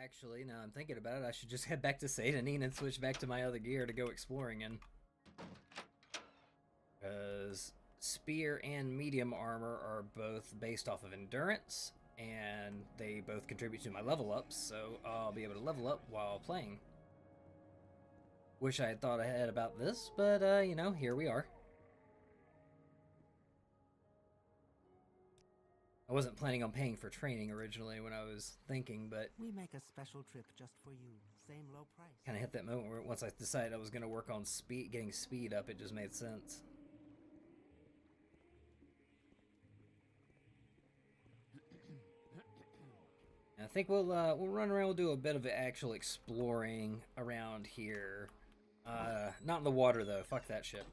Actually, now I'm thinking about it, I should just head back to Satanin and switch back to my other gear to go exploring in. Because spear and medium armor are both based off of endurance, and they both contribute to my level ups, so I'll be able to level up while playing. Wish I had thought ahead about this, but you know, here we are. I wasn't planning on paying for training originally when I was thinking, but we make a special trip just for you, same low price. Kind of hit that moment where once I decided I was going to work on speed, getting speed up, it just made sense. I think we'll run around. We'll do a bit of actual exploring around here. Not in the water though. Fuck that shit.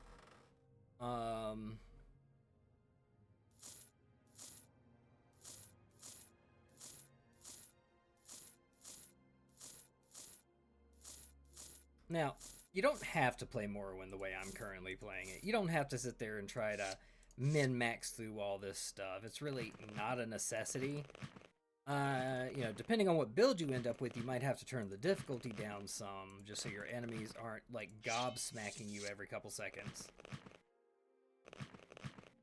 Now, you don't have to play Morrowind the way I'm currently playing it. You don't have to sit there and try to min-max through all this stuff. It's really not a necessity. You know, depending on what build you end up with, you might have to turn the difficulty down some, just so your enemies aren't, like, gobsmacking you every couple seconds.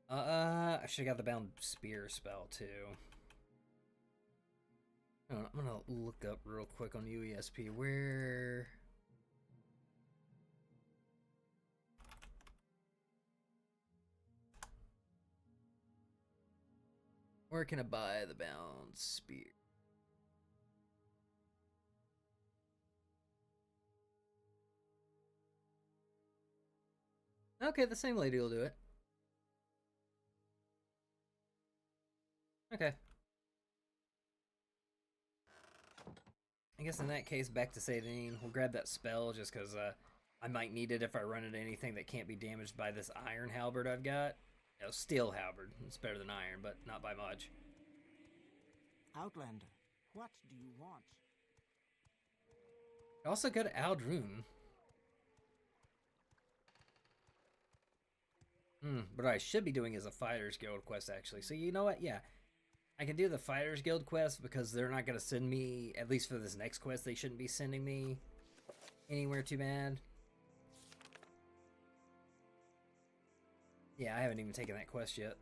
I should've got the bound spear spell, too. I'm gonna look up real quick on UESP, where... Where can I buy the bound spear? Okay, the same lady will do it. Okay. I guess in that case, back to Satanin. We'll grab that spell just because I might need it if I run into anything that can't be damaged by this iron halberd I've got. You know, steel halberd. It's better than iron, but not by much. Outlander, what do you want? I also go to Aldrune. But what I should be doing is a Fighters Guild quest, actually. So you know what? Yeah. I can do the Fighters Guild quest because they're not going to send me, at least for this next quest, they shouldn't be sending me anywhere too bad. Yeah, I haven't even taken that quest yet.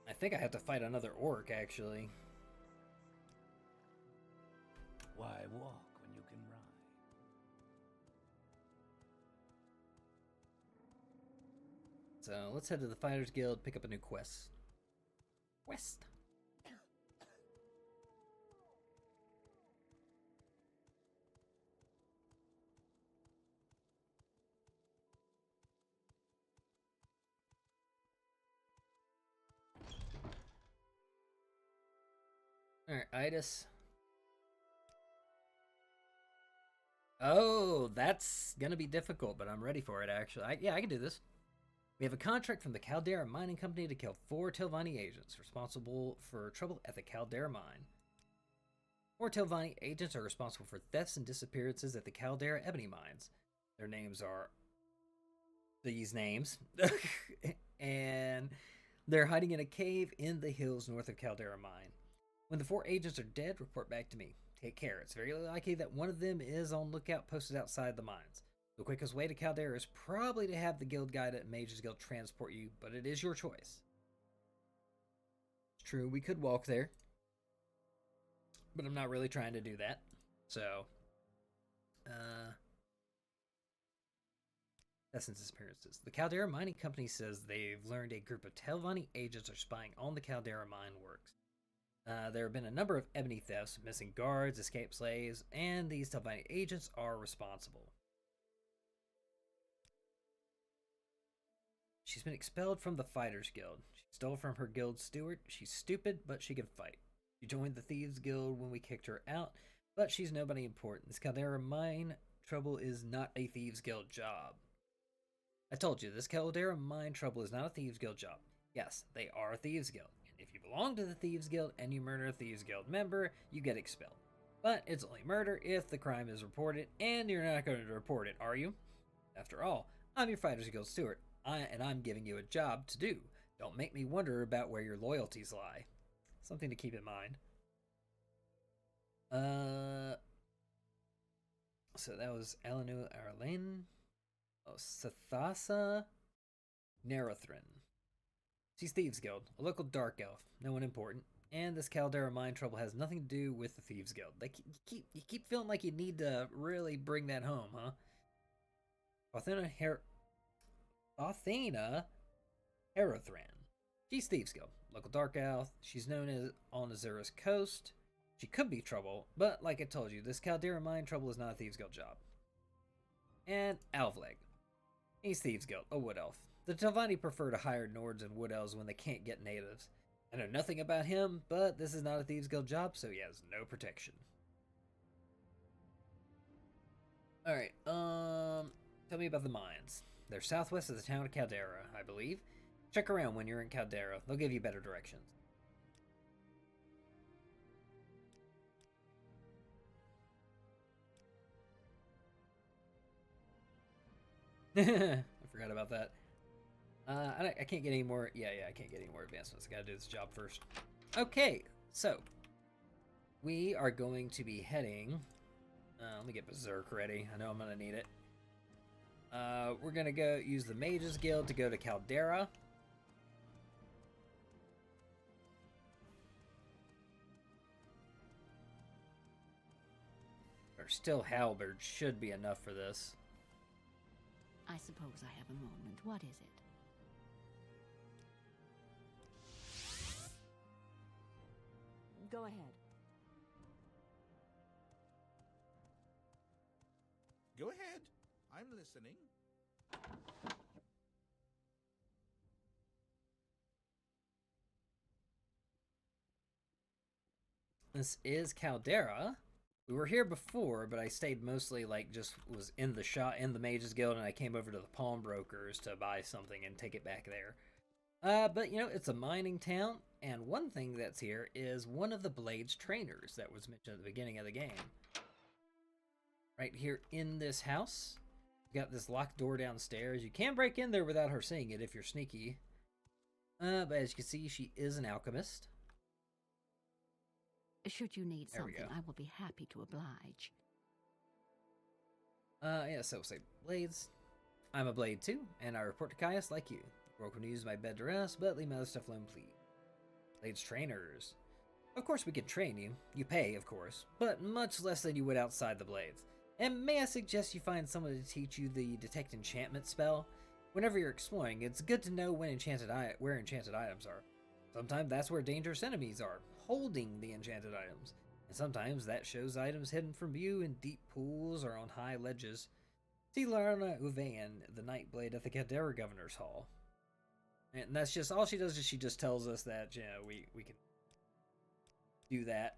I think I have to fight another orc, actually. Why walk when you can ride? So let's head to the Fighters Guild, pick up a new quest. Alright, Itis. Oh, that's gonna be difficult, but I'm ready for it, actually. Yeah, I can do this. We have a contract from the Caldera Mining Company to kill 4 Telvanni agents responsible for trouble at the Caldera Mine. 4 Telvanni agents are responsible for thefts and disappearances at the Caldera Ebony Mines. Their names are these names. And they're hiding in a cave in the hills north of Caldera Mine. When the 4 agents are dead, report back to me. Take care. It's very likely that one of them is on lookout posted outside the mines. The quickest way to Caldera is probably to have the guild guide at Mage's Guild transport you, but it is your choice. It's true, we could walk there, but I'm not really trying to do that. So, Essence disappearances. The Caldera Mining Company says they've learned a group of Telvanni agents are spying on the Caldera mine works. There have been a number of ebony thefts, missing guards, escaped slaves, and these Telvanni agents are responsible. She's been expelled from the Fighters Guild. She stole from her guild steward. She's stupid, but she can fight. She joined the Thieves Guild when we kicked her out, but she's nobody important. This Caldera Mine trouble is not a Thieves Guild job. I told you, this Caldera Mine trouble is not a Thieves Guild job. Yes, they are a Thieves Guild. And if you belong to the Thieves Guild and you murder a Thieves Guild member, you get expelled. But it's only murder if the crime is reported, and you're not going to report it, are you? After all, I'm your Fighters Guild steward. And I'm giving you a job to do. Don't make me wonder about where your loyalties lie. Something to keep in mind. So that was Elenu Arlane. Oh, Sathasa Nerevarine. She's Thieves Guild, a local dark elf, no one important. And this Caldera mine trouble has nothing to do with the Thieves Guild. You keep feeling like you need to really bring that home, huh? Athena Herathran. She's Thieves Guild, local dark elf. She's known as on Azura's coast. She could be trouble, but like I told you, this Caldera mine trouble is not a Thieves Guild job. And Alvleg. He's Thieves Guild, a wood elf. The Telvanni prefer to hire Nords and wood elves when they can't get natives. I know nothing about him, but this is not a Thieves Guild job, so he has no protection. Alright, tell me about the mines. They're southwest of the town of Caldera, I believe. Check around when you're in Caldera. They'll give you better directions. I forgot about that. I can't get any more. Yeah, I can't get any more advancements. I gotta do this job first. Okay, so we are going to be heading. Let me get Berserk ready. I know I'm gonna need it. We're gonna go use the Mages Guild to go to Caldera. Or still halberd should be enough for this. I suppose I have a moment. What is it? Go ahead. Go ahead. I'm listening. This is Caldera. We were here before, but I stayed mostly like just was in the shop in the Mages Guild, and I came over to the pawnbrokers to buy something and take it back there. But you know, it's a mining town, and one thing that's here is one of the Blades trainers that was mentioned at the beginning of the game. Right here in this house, you got this locked door downstairs. You can break in there without her seeing it if you're sneaky. But as you can see, she is an alchemist. Should you need There we something, go. I will be happy to oblige. Yeah, so say Blades. I'm a Blade too, and I report to Caius like you. You're welcome to use my bed to rest, but leave my other stuff alone, please. Blades trainers. Of course we can train you. You pay, of course, but much less than you would outside the Blades. And may I suggest you find someone to teach you the Detect Enchantment spell? Whenever you're exploring, it's good to know where enchanted items are. Sometimes that's where dangerous enemies are, holding the enchanted items. And sometimes that shows items hidden from view in deep pools or on high ledges. See Larna Uvain, the Nightblade at the Caldera Governor's Hall. And that's just all she does is she just tells us that, you know, we can do that.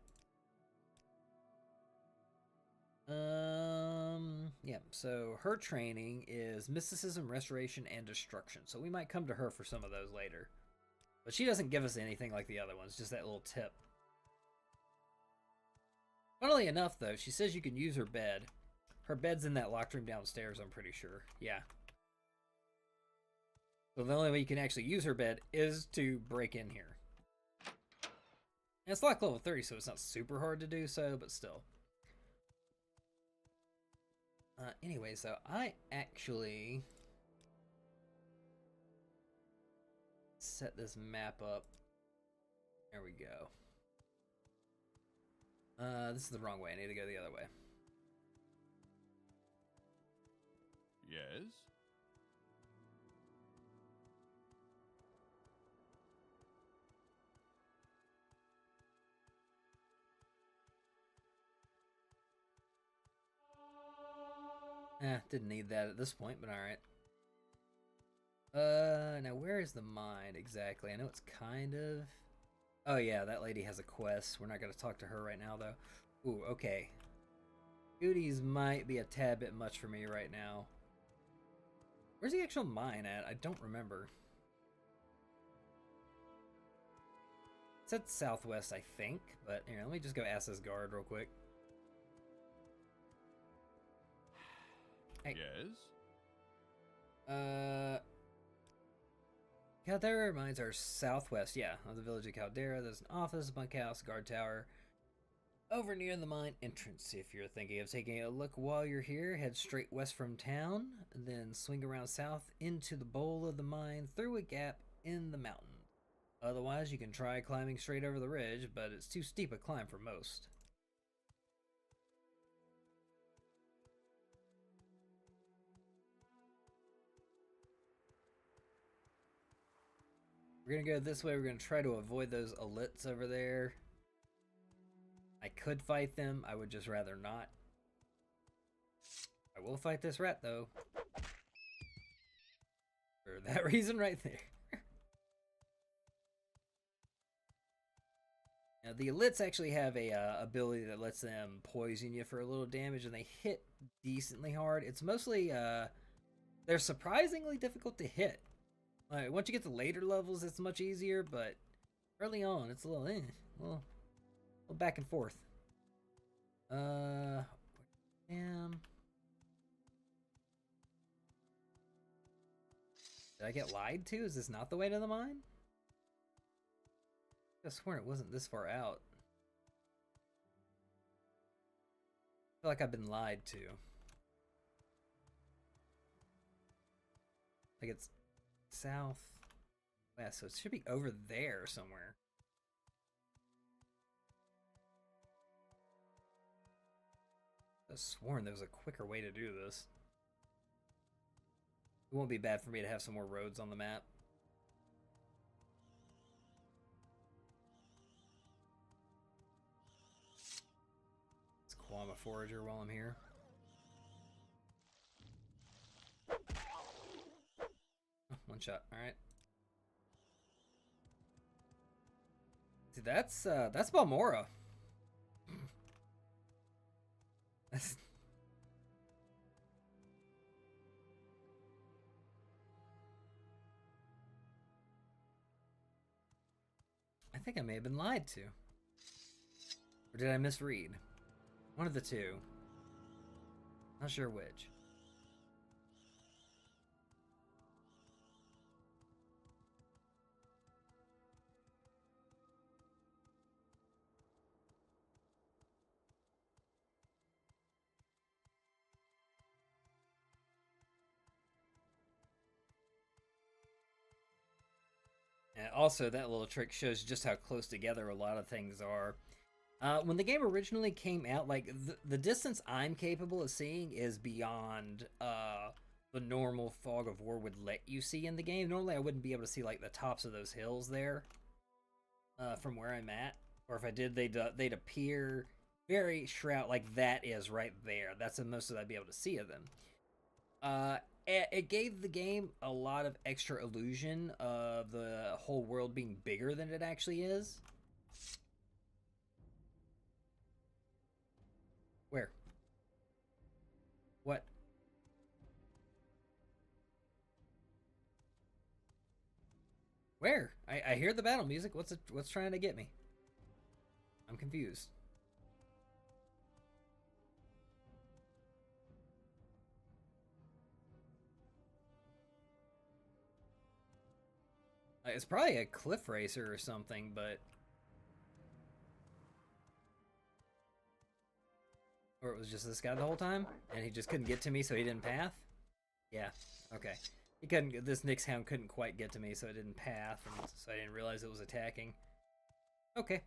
Yeah, so her training is Mysticism, Restoration, and Destruction. So we might come to her for some of those later. But she doesn't give us anything like the other ones, just that little tip. Funnily enough, though, she says you can use her bed. Her bed's in that locked room downstairs, I'm pretty sure. Yeah. So the only way you can actually use her bed is to break in here. And it's locked level 30, so it's not super hard to do so, but still. Anyway, so I actually set this map up. There we go. This is the wrong way. I need to go the other way. Yes? Didn't need that at this point, but alright. Now where is the mine exactly? I know it's kind of... Oh yeah, that lady has a quest. We're not going to talk to her right now, though. Ooh, okay. Duties might be a tad bit much for me right now. Where's the actual mine at? I don't remember. It said southwest, I think, but here, let me just go ask this guard real quick. Hey. Yes? Caldera mines are southwest, yeah, of the village of Caldera. There's an office, bunkhouse, guard tower. Over near the mine entrance. If you're thinking of taking a look while you're here, head straight west from town, then swing around south into the bowl of the mine through a gap in the mountain. Otherwise, you can try climbing straight over the ridge, but it's too steep a climb for most. We're gonna go this way. We're gonna try to avoid those elites over there. I could fight them. I would just rather not. I will fight this rat, though. For that reason right there. Now, the elites actually have a ability that lets them poison you for a little damage, and they hit decently hard. It's mostly, they're surprisingly difficult to hit. Like, once you get to later levels, it's much easier, but early on, it's a little, a little back and forth. Damn. Did I get lied to? Is this not the way to the mine? I could have sworn it wasn't this far out. I feel like I've been lied to. Like it's south west, so it should be over there somewhere. I could have sworn there was a quicker way to do this. It won't be bad for me to have some more roads on the map. Let's call a forager while I'm here. Oh, one shot, alright. See, that's Balmora. That's... I think I may have been lied to. Or did I misread? One of the two. Not sure which. And also, that little trick shows just how close together a lot of things are. When the game originally came out, like, the distance I'm capable of seeing is beyond the normal Fog of War would let you see in the game. Normally, I wouldn't be able to see, like, the tops of those hills there from where I'm at. Or if I did, they'd appear very shroud, like that is right there. That's the most that I'd be able to see of them. It gave the game a lot of extra illusion of the whole world being bigger than it actually is. Where? What? Where? I hear the battle music. What's trying to get me? I'm confused. It's probably a cliff racer or something, but... Or it was just this guy the whole time, and he just couldn't get to me, so he didn't path? Yeah, okay. He couldn't. This Nyx Hound couldn't quite get to me, so it didn't path, and so I didn't realize it was attacking. Okay.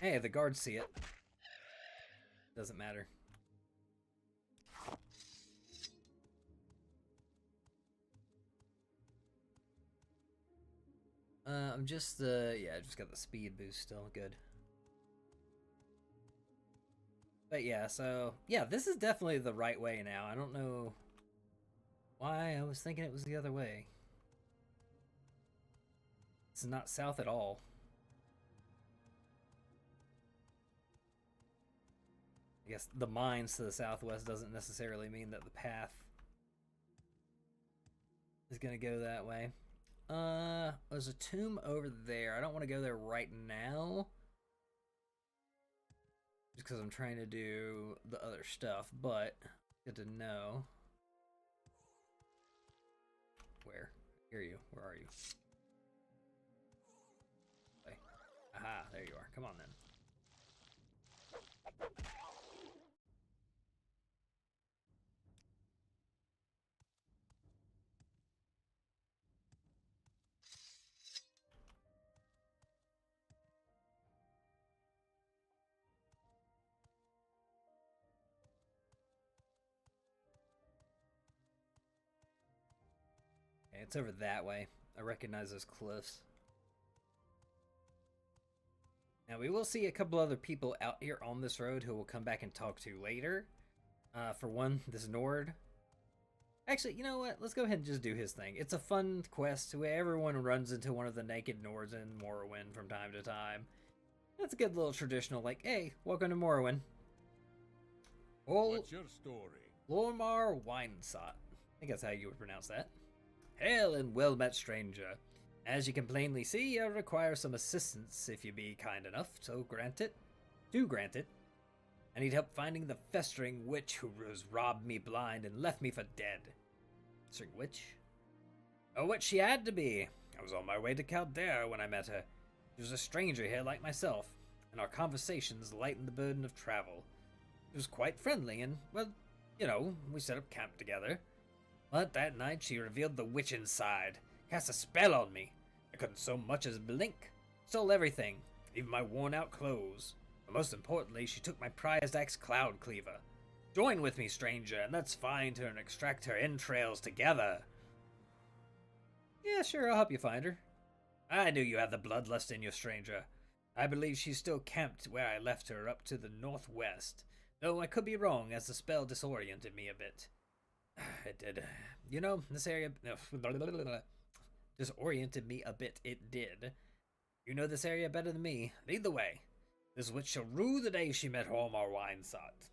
Hey, the guards see it. Doesn't matter. I'm just yeah, I just got the speed boost still, good. But yeah, so yeah, this is definitely the right way now. I don't know why I was thinking it was the other way. It's not south at all. I guess the mines to the southwest doesn't necessarily mean that the path is gonna go that way. Let's there's a tomb over there. I don't want to go there right now. Just because I'm trying to do the other stuff, but good to know. Where? I hear you. Where are you? Okay. Aha, there you are. Come on then. Okay, it's over that way. I recognize those cliffs. Now, we will see a couple other people out here on this road who we'll come back and talk to later. For one, this Nord. Actually, you know what? Let's go ahead and just do his thing. It's a fun quest where everyone runs into one of the naked Nords in Morrowind from time to time. That's a good little traditional, like, hey, welcome to Morrowind. What's your story? Lormar Winesot. I think that's how you would pronounce that. Hail and well met, stranger. As you can plainly see, I require some assistance if you be kind enough, so grant it. Do grant it. I need help finding the festering witch who has robbed me blind and left me for dead. Festering witch? Oh, what she had to be. I was on my way to Caldera when I met her. She was a stranger here like myself, and our conversations lightened the burden of travel. She was quite friendly, and, well, you know, we set up camp together. But that night she revealed the witch inside, cast a spell on me. I couldn't so much as blink. Stole everything, even my worn-out clothes. But most importantly, she took my prized axe Cloud Cleaver. Join with me, stranger, and let's find her and extract her entrails together. Yeah, sure, I'll help you find her. I knew you had the bloodlust in you, stranger. I believe she's still camped where I left her up to the northwest, though I could be wrong as the spell disoriented me a bit. It did. You know, this area disoriented me a bit. It did. You know this area better than me. Lead the way. This witch shall rue the day she met Hormar Winesot.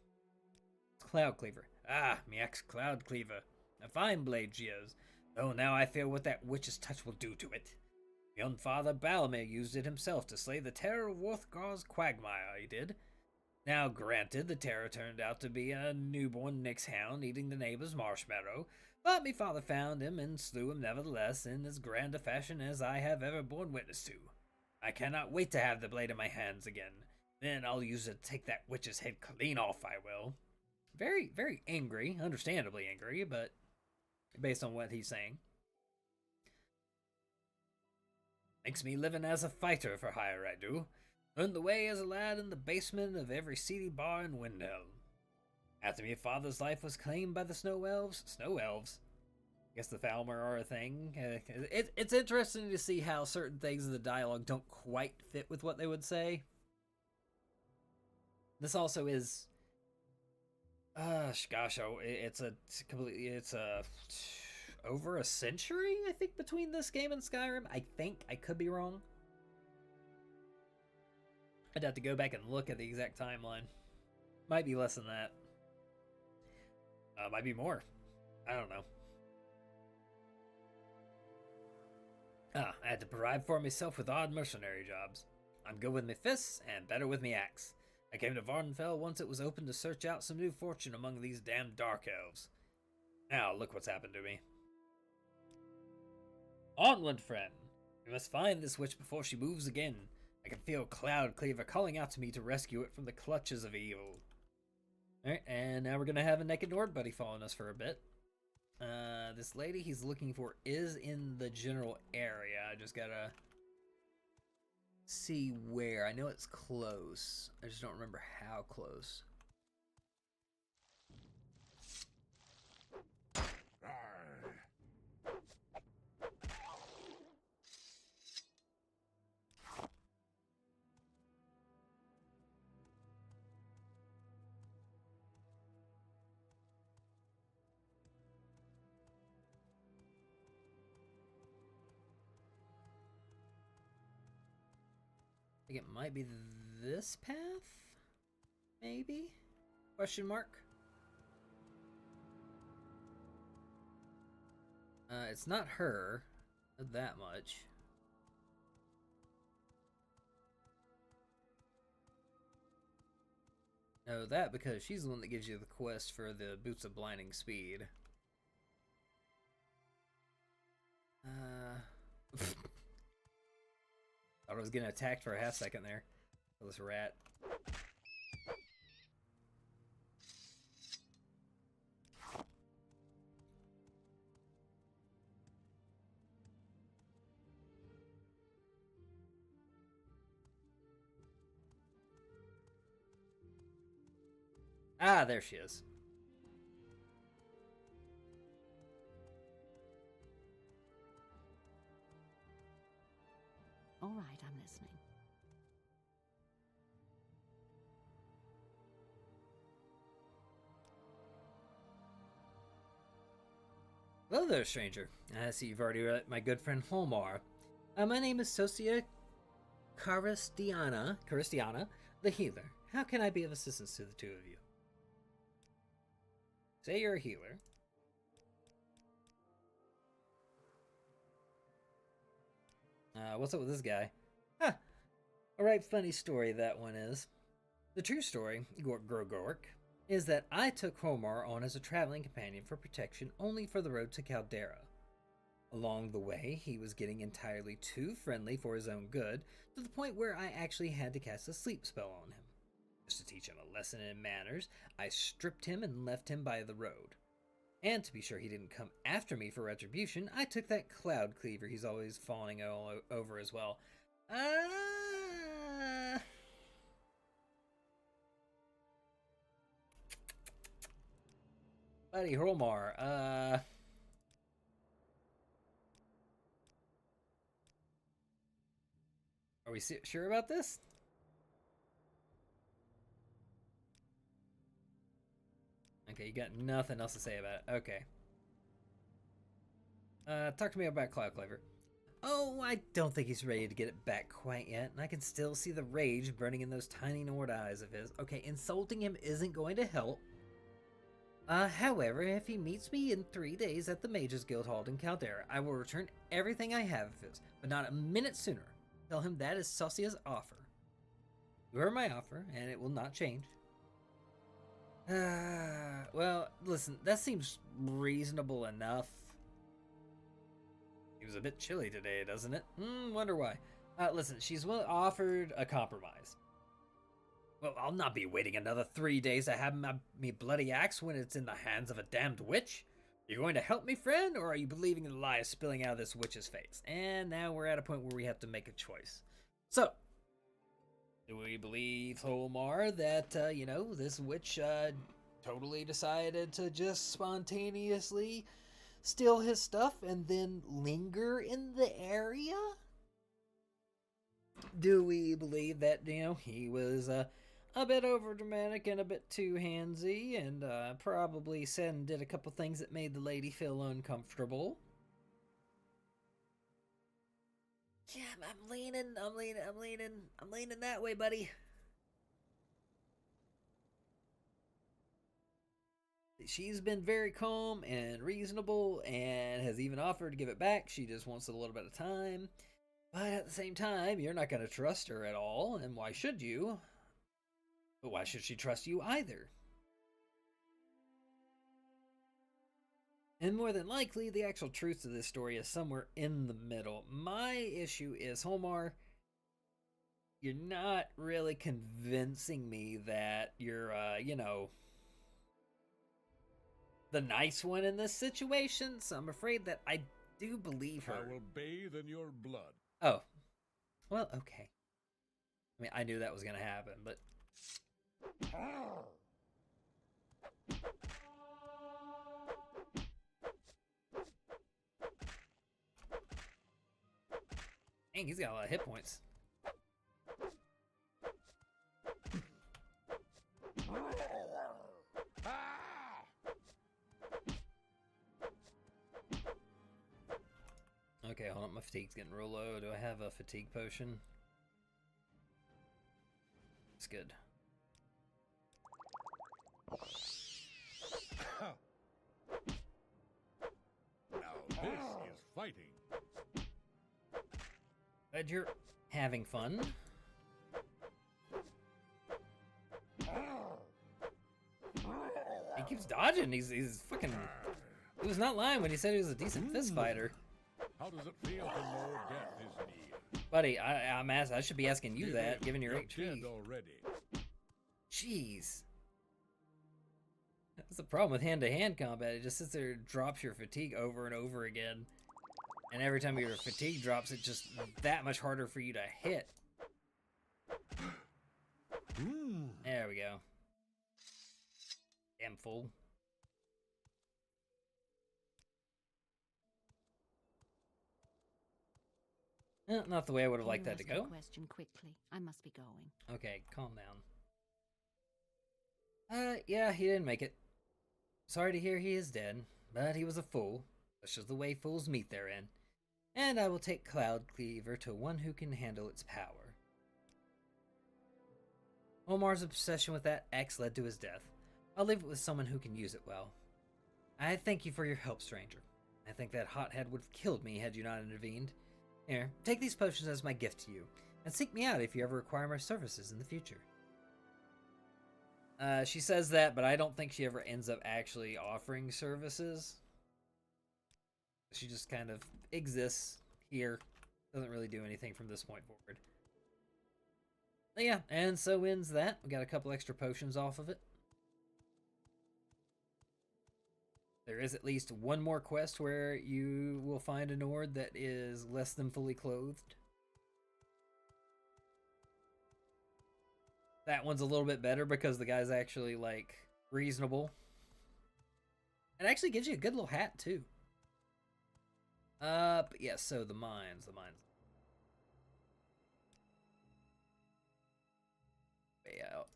Cloud Cleaver. Ah, me axe Cloud Cleaver. A fine blade she is, though now I fear what that witch's touch will do to it. Young Father Balmir used it himself to slay the terror of Worthgar's quagmire, he did. Now, granted, the terror turned out to be a newborn Nyx hound eating the neighbor's marshmallow, but me father found him and slew him nevertheless in as grand a fashion as I have ever borne witness to. I cannot wait to have the blade in my hands again. Then I'll use it to take that witch's head clean off, I will. Very, very angry, understandably angry, but based on what he's saying. Makes me living as a fighter for hire, I do. Learned the way as a lad in the basement of every seedy bar in Windhelm. After me father's life was claimed by the snow elves. Snow elves? I guess the Falmer are a thing. It's interesting to see how certain things in the dialogue don't quite fit with what they would say. This also is... gosh, it's over a century, I think, between this game and Skyrim. I think. I could be wrong. I'd have to go back and look at the exact timeline. Might be less than that. Might be more. I don't know. I had to provide for myself with odd mercenary jobs. I'm good with my fists and better with me axe. I came to Vvardenfell once it was open to search out some new fortune among these damned dark elves. Now look what's happened to me. Onward, friend. We must find this witch before she moves again. I can feel Cloud Cleaver calling out to me to rescue it from the clutches of evil. Alright, and now we're going to have a naked Nord buddy following us for a bit. This lady he's looking for is in the general area. I just gotta see where. I know it's close. I just don't remember how close. I think it might be this path? Maybe? Question mark? It's not her. Not that much. Know that because she's the one that gives you the quest for the Boots of Blinding Speed. Thought I was getting attacked for a half second there. This rat. Ah, there she is. All right, I'm listening. Hello there, stranger. I see you've already met my good friend Holmar. My name is Socia Caristiana, the healer. How can I be of assistance to the two of you? Say you're a healer. What's up with this guy? Huh. Alright, funny story that one is. The true story, Gork, is that I took Homar on as a traveling companion for protection only for the road to Caldera. Along the way, he was getting entirely too friendly for his own good, to the point where I actually had to cast a sleep spell on him. Just to teach him a lesson in manners, I stripped him and left him by the road. And to be sure he didn't come after me for retribution, I took that cloud cleaver he's always fawning all over as well. Buddy Holmar, are we sure about this? Okay, you got nothing else to say about it. Okay. Talk to me about Cloud Cleaver. Oh, I don't think he's ready to get it back quite yet, and I can still see the rage burning in those tiny Nord eyes of his. Okay, insulting him isn't going to help. However, if he meets me in 3 days at the Mages Guild Hall in Caldera, I will return everything I have of his, but not a minute sooner. Tell him that is Saucia's offer. You heard my offer, and it will not change. Well, listen, that seems reasonable enough. He was a bit chilly today, doesn't it? Wonder why. Listen, she's offered a compromise. Well, I'll not be waiting another 3 days to have me bloody axe when it's in the hands of a damned witch. Are you going to help me, friend, or are you believing the lies spilling out of this witch's face? And now we're at a point where we have to make a choice. So, do we believe Holmar that, this witch totally decided to just spontaneously steal his stuff and then linger in the area? Do we believe that, he was a bit overdramatic and a bit too handsy and probably said and did a couple things that made the lady feel uncomfortable? Yeah, I'm leaning that way, buddy. She's been very calm and reasonable and has even offered to give it back. She just wants a little bit of time. But at the same time, you're not going to trust her at all, and why should you? But why should she trust you either? And more than likely, the actual truth of this story is somewhere in the middle. My issue is, Holmar, you're not really convincing me that you're, the nice one in this situation, so I'm afraid that I do believe her. I will bathe in your blood. Oh. Well, okay. I mean, I knew that was going to happen, but... Dang, he's got a lot of hit points. Okay, hold on, my fatigue's getting real low. Do I have a fatigue potion? It's good. Now this is fighting. Glad you're having fun. keeps dodging. He's fucking. He was not lying when he said he was a decent fist fighter. How does it feel to know death is near? Buddy, I'm asking. I should be asking you that, given your You're HP. dead already. Jeez. That's the problem with hand-to-hand combat. It just sits there and drops your fatigue over and over again. And every time your fatigue drops, it's just that much harder for you to hit. There we go. Damn fool. Not the way I would have liked that to Can you go. ask your question quickly? I must be going. Okay, calm down. Yeah, he didn't make it. Sorry to hear he is dead, but he was a fool. That's just the way fools meet therein. And I will take Cloud Cleaver to one who can handle its power. Omar's obsession with that X led to his death. I'll leave it with someone who can use it well. I thank you for your help, stranger. I think that hothead would have killed me had you not intervened. Here, take these potions as my gift to you, and seek me out if you ever require my services in the future. She says that, but I don't think she ever ends up actually offering services. She just kind of exists here. Doesn't really do anything from this point forward. But yeah, and so ends that. We got a couple extra potions off of it. There is at least one more quest where you will find a Nord that is less than fully clothed. That one's a little bit better because the guy's actually, like, reasonable. It actually gives you a good little hat, too. But yeah, so the mines. Way out.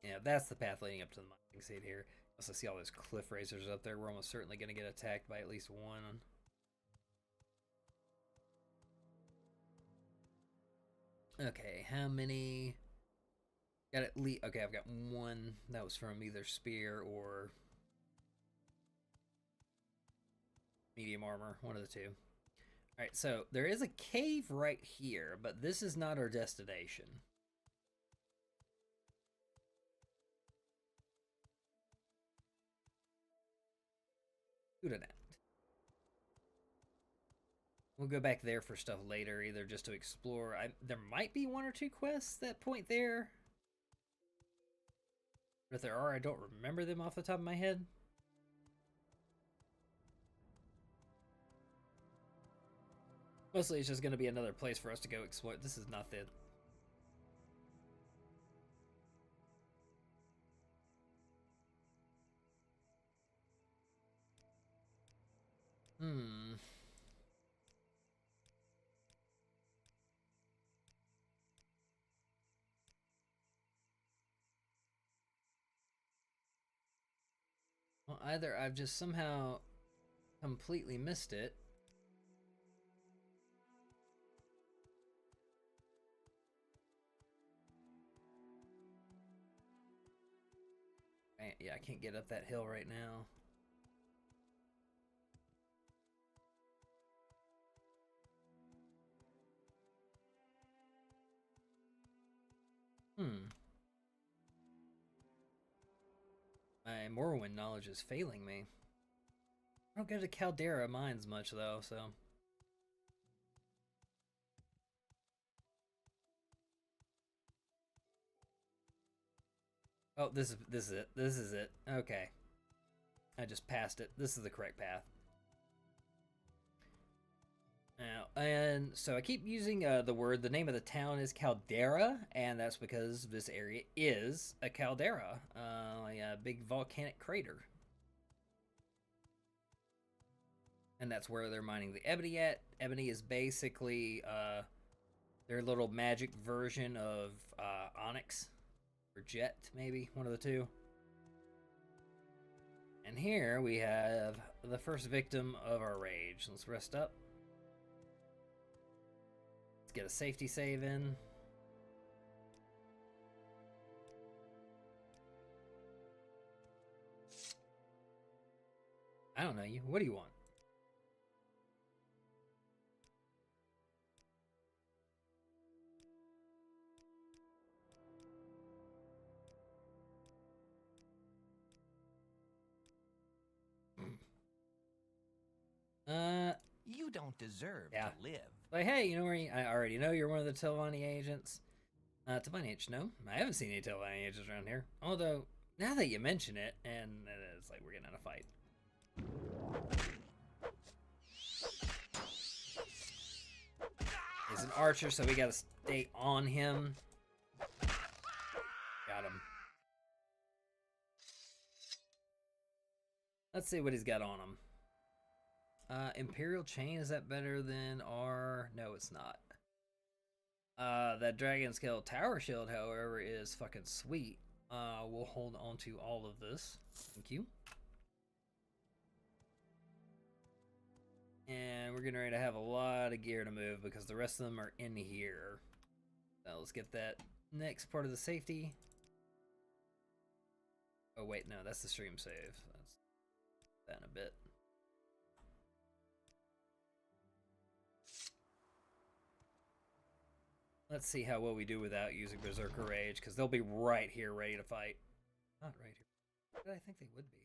Yeah, that's the path leading up to the mining seat here. Also see all those cliff racers up there. We're almost certainly going to get attacked by at least one. Okay, how many? Got at least. Okay, I've got one. That was from either spear or medium armor. One of the two. Alright, so there is a cave right here, but this is not our destination. We'll go back there for stuff later, either just to explore. There might be one or two quests that point there. But if there are, I don't remember them off the top of my head. Mostly it's just going to be another place for us to go explore. This is not the... Well, either I've just somehow completely missed it. Yeah, I can't get up that hill right now. My Morrowind knowledge is failing me. I don't go to Caldera mines much though, so. Oh, this is it. This is it. Okay. I just passed it. This is the correct path. Now, and so I keep using the name of the town is Caldera, and that's because this area is a caldera, a big volcanic crater. And that's where they're mining the ebony at. Ebony is basically their little magic version of onyx, or jet, maybe, one of the two. And here we have the first victim of our rage. Let's rest up. Get a safety save in. I don't know you. What do you want? You don't deserve Yeah. to live. Like, hey, you know where I already know you're one of the Telvanni agents. Telvanni agents, no. I haven't seen any Telvanni agents around here. Although, now that you mention it, and it's like we're getting in a fight. He's an archer, so we gotta stay on him. Got him. Let's see what he's got on him. Imperial Chain, is that better than our... No, it's not. That Dragon Scale Tower Shield, however, is fucking sweet. We'll hold on to all of this. Thank you. And we're getting ready to have a lot of gear to move because the rest of them are in here. Now let's get that next part of the safety. Oh wait, no, that's the stream save. That's that in a bit. Let's see how well we do without using Berserker Rage, because they'll be right here ready to fight. Not right here. But I think they would be.